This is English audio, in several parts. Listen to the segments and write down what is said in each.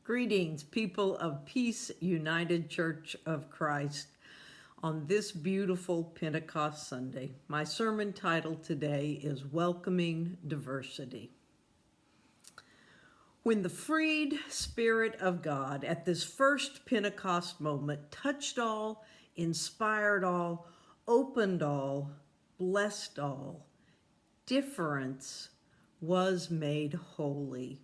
Greetings, people of Peace United Church of Christ, on this beautiful Pentecost Sunday. My sermon title today is Welcoming Diversity. When the freed Spirit of God at this first Pentecost moment touched all, inspired all, opened all, blessed all, difference was made holy.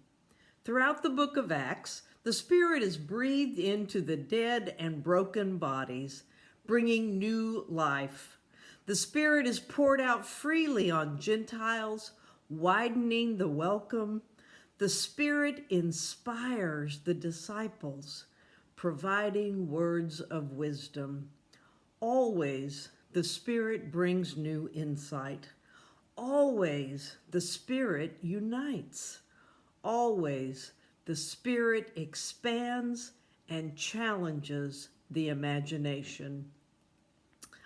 Throughout the book of Acts, the Spirit is breathed into the dead and broken bodies, bringing new life. The Spirit is poured out freely on Gentiles, widening the welcome. The Spirit inspires the disciples, providing words of wisdom. Always, the Spirit brings new insight. Always, the Spirit unites. Always, the Spirit expands and challenges the imagination.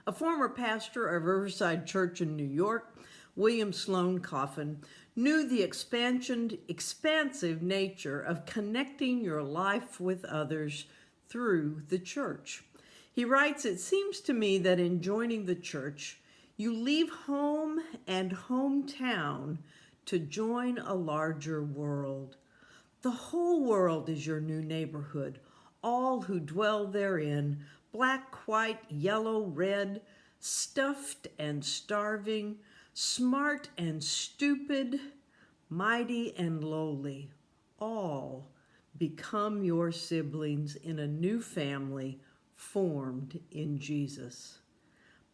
A former pastor of Riverside Church in New York, William Sloane Coffin, knew the expansive nature of connecting your life with others through the church. He writes, "It seems to me that in joining the church, you leave home and hometown to join a larger world. The whole world is your new neighborhood, all who dwell therein, black, white, yellow, red, stuffed and starving, smart and stupid, mighty and lowly, all become your siblings in a new family formed in Jesus.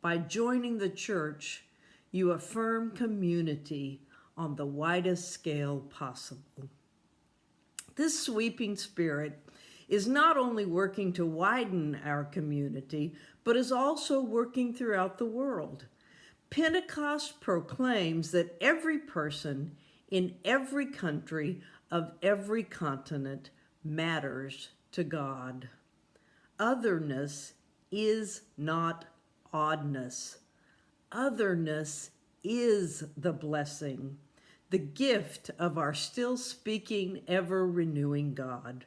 By joining the church, you affirm community on the widest scale possible." This sweeping Spirit is not only working to widen our community, but is also working throughout the world. Pentecost proclaims that every person in every country of every continent matters to God. Otherness is not oddness. Otherness is the blessing, the gift of our still speaking, ever renewing God.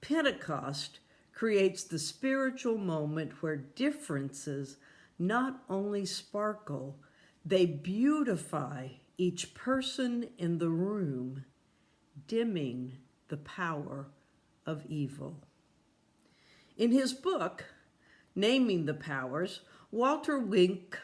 Pentecost creates the spiritual moment where differences not only sparkle, they beautify each person in the room, dimming the power of evil. In his book, Naming the Powers, Walter Wink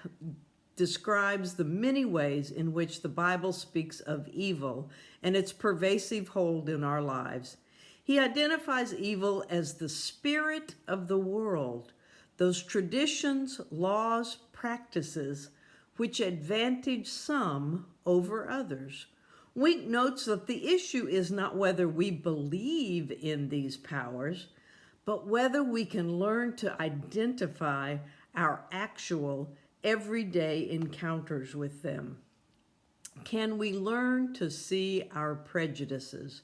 describes the many ways in which the Bible speaks of evil and its pervasive hold in our lives. He identifies evil as the spirit of the world, those traditions, laws, practices which advantage some over others. Wink notes that the issue is not whether we believe in these powers, but whether we can learn to identify our actual everyday encounters with them. Can we learn to see our prejudices,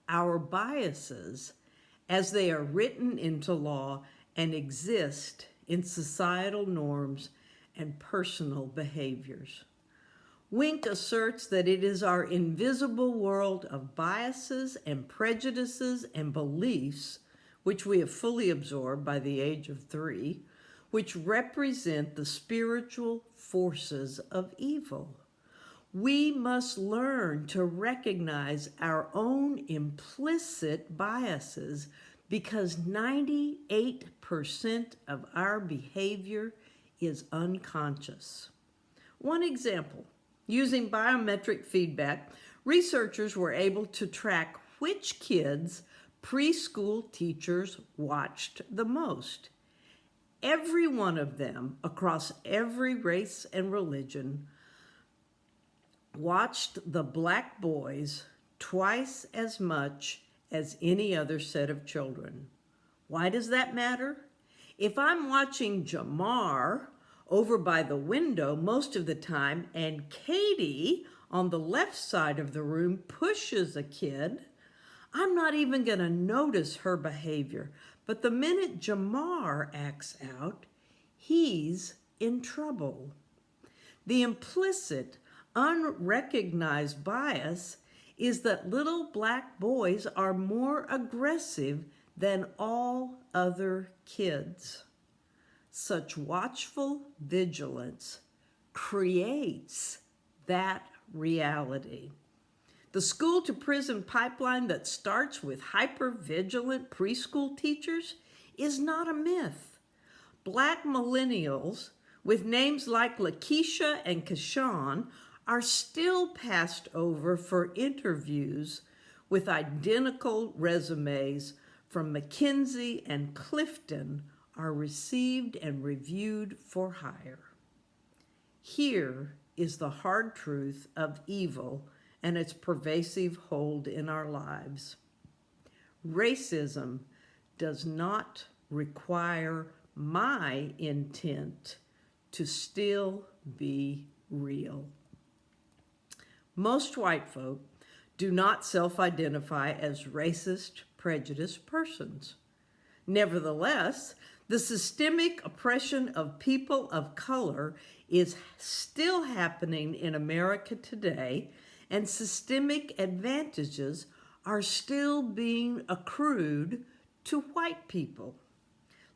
our biases, as they are written into law and exist in societal norms and personal behaviors? Wink asserts that it is our invisible world of biases and prejudices and beliefs, which we have fully absorbed by the age of 3, which represent the spiritual forces of evil. We must learn to recognize our own implicit biases because 98% of our behavior is unconscious. One example, using biometric feedback, researchers were able to track which kids preschool teachers watched the most. Every one of them, across every race and religion, watched the black boys twice as much as any other set of children. Why does that matter? If I'm watching Jamar over by the window most of the time and Katie on the left side of the room pushes a kid, I'm not even going to notice her behavior. But the minute Jamar acts out, he's in trouble. The implicit, unrecognized bias is that little black boys are more aggressive than all other kids. Such watchful vigilance creates that reality. The school to prison pipeline that starts with hyper-vigilant preschool teachers is not a myth. Black millennials with names like Lakeisha and Kashawn are still passed over for interviews with identical resumes from McKinsey and Clifton are received and reviewed for hire. Here is the hard truth of evil and its pervasive hold in our lives. Racism does not require my intent to still be real. Most white folk do not self-identify as racist, prejudiced persons. Nevertheless, the systemic oppression of people of color is still happening in America today, and systemic advantages are still being accrued to white people.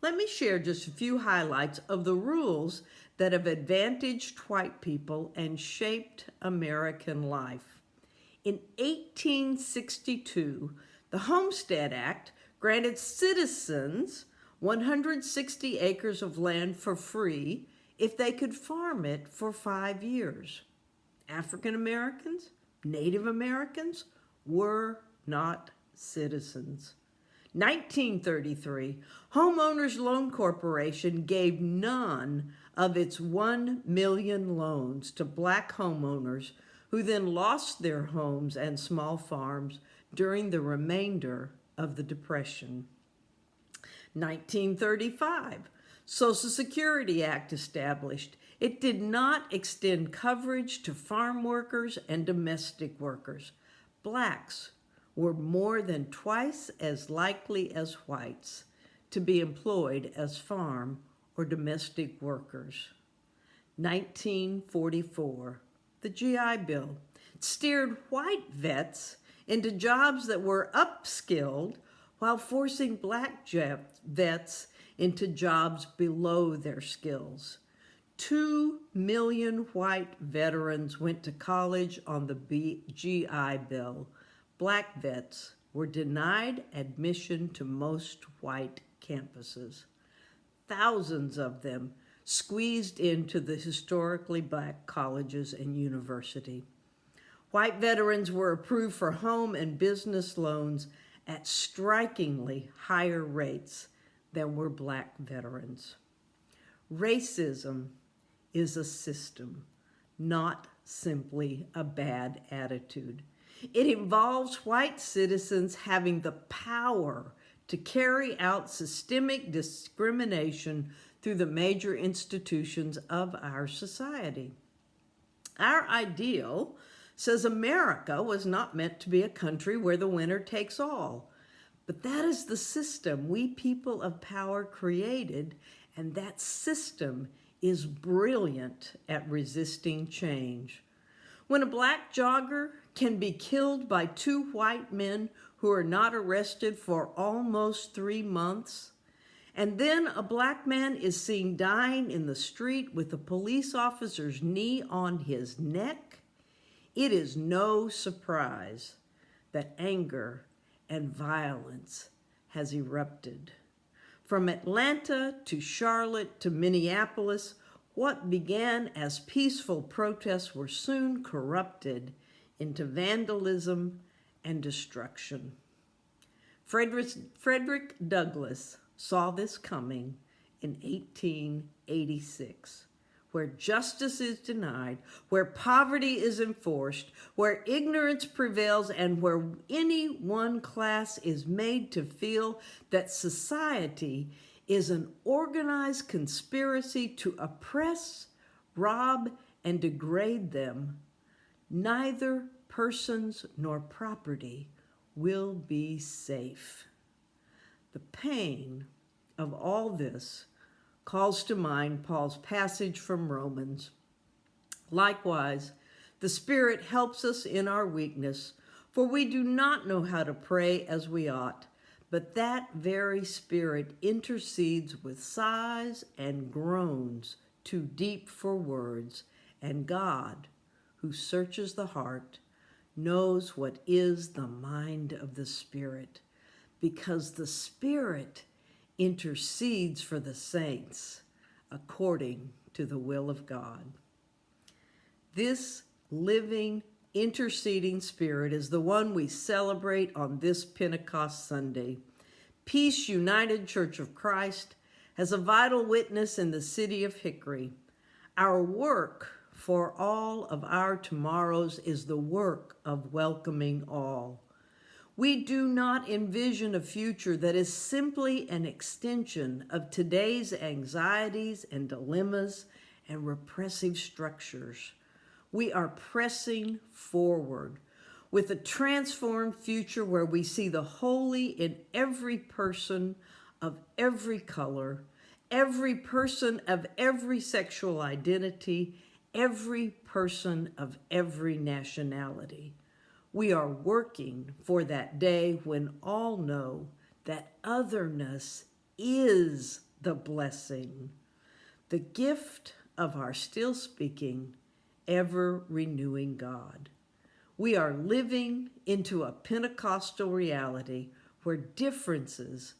Let me share just a few highlights of the rules that have advantaged white people and shaped American life. In 1862, the Homestead Act granted citizens 160 acres of land for free if they could farm it for 5 years. African Americans, Native Americans were not citizens. 1933, Homeowners Loan Corporation gave none of its 1 million loans to black homeowners who then lost their homes and small farms during the remainder of the Depression. 1935, Social Security Act established. It did not extend coverage to farm workers and domestic workers. Blacks were more than twice as likely as whites to be employed as farm or domestic workers. 1944, the GI Bill steered white vets into jobs that were upskilled while forcing black vets into jobs below their skills. 2 million white veterans went to college on the GI Bill. Black vets were denied admission to most white campuses. Thousands of them squeezed into the historically black colleges and university. White veterans were approved for home and business loans at strikingly higher rates than were black veterans. Racism is a system, not simply a bad attitude. It involves white citizens having the power to carry out systemic discrimination through the major institutions of our society. Our ideal says America was not meant to be a country where the winner takes all. But that is the system we people of power created, and that system is brilliant at resisting change. When a black jogger can be killed by 2 white men who are not arrested for almost 3 months, and then a black man is seen dying in the street with a police officer's knee on his neck, it is no surprise that anger and violence has erupted. From Atlanta to Charlotte to Minneapolis, what began as peaceful protests were soon corrupted into vandalism and destruction. Frederick Douglass saw this coming in 1886, where justice is denied, where poverty is enforced, where ignorance prevails, and where any one class is made to feel that society is an organized conspiracy to oppress, rob, and degrade them. Neither persons nor property will be safe. The pain of all this calls to mind Paul's passage from Romans. Likewise, the Spirit helps us in our weakness, For we do not know how to pray as we ought, but that very Spirit intercedes with sighs and groans too deep for words, and God, who searches the heart, knows what is the mind of the Spirit, because the Spirit intercedes for the saints according to the will of God. This living, interceding Spirit is the one we celebrate on this Pentecost Sunday. Peace United Church of Christ has a vital witness in the city of Hickory. Our work for all of our tomorrows is the work of welcoming all. We do not envision a future that is simply an extension of today's anxieties and dilemmas and repressive structures. We are pressing forward with a transformed future where we see the holy in every person of every color, every person of every sexual identity, every person of every nationality. We are working for that day when all know that otherness is the blessing, the gift of our still speaking, ever renewing God. We are living into a Pentecostal reality where differences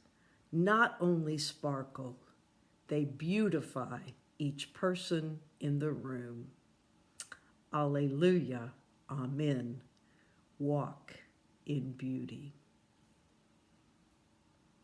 not only sparkle, they beautify each person in the room. Alleluia. Amen. Walk in beauty.